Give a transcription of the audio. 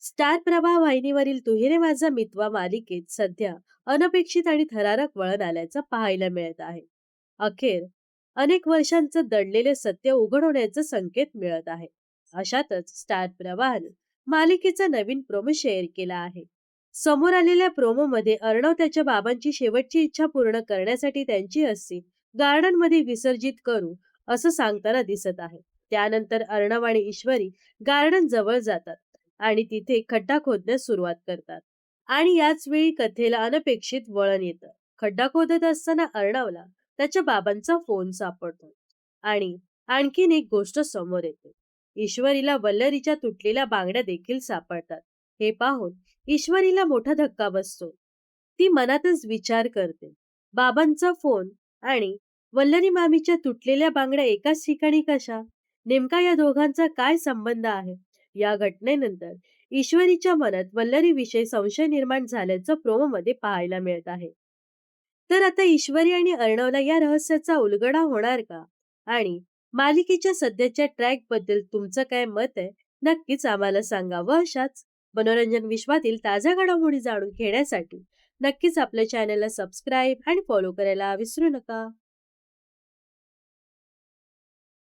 Star प्रवाह वाहिनीवरील "तू रे माझा मितवा" मालिकेत सध्या अनपेक्षित आणि थरारक वळण आल्याचं पाहायला मिळत आहे. अखेर अनेक वर्षांचं दडलेले सत्य उघड होण्याचे संकेत मिळत आहे. अशातच स्टार प्रवाहाने मालिकेचा नवीन प्रोमो शेअर केला आहे. समोर आलेल्या प्रोमो मध्ये अर्णव त्याच्या बाबांची शेवटची इच्छा पूर्ण करण्यासाठी त्यांची अस्थी गार्डन मध्ये विसर्जित करू असं सांगताना दिसत आहे. त्यानंतर अर्णव आणि ईश्वरी गार्डन जवळ जातात आणि तिथे खड्डा खोदण्यास सुरुवात करतात. आणि याच वेळी कथेला अनपेक्षित वळण येतं. खड्डा खोदत असताना अर्णवला त्याच्या बाबांचा फोन सापडतो आणि आणखीन एक गोष्ट समोर येते. ईश्वरीला वल्लरीच्या तुटलेल्या बांगड्या देखील सापडतात. हे पाहून ईश्वरीला मोठा धक्का बसतो. ती मनातच विचार करते, बाबांचा फोन आणि वल्लरी मामीच्या तुटलेल्या बांगड्या एकाच ठिकाणी कशा? नेमका या दोघांचा काय संबंध आहे? या घटनेनंतर ईश्वरीच्या मनात वल्लरीविषयी संशय निर्माण झाल्याचं प्रोमोमध्ये पाहायला मिळत आहे. तर आता ईश्वरी आणि अर्णवला या रहस्याचा उलगडा होणार का? आणि मालिकेच्या सध्याच्या ट्रॅक बद्दल तुमचं काय मत आहे? नक्कीच आम्हाला सांगा. व अशाच मनोरंजन विश्वातील ताज्या घडामोडी जाणून घेण्यासाठी नक्कीच आपल्या चॅनलला सबस्क्राईब आणि फॉलो करायला विसरू नका.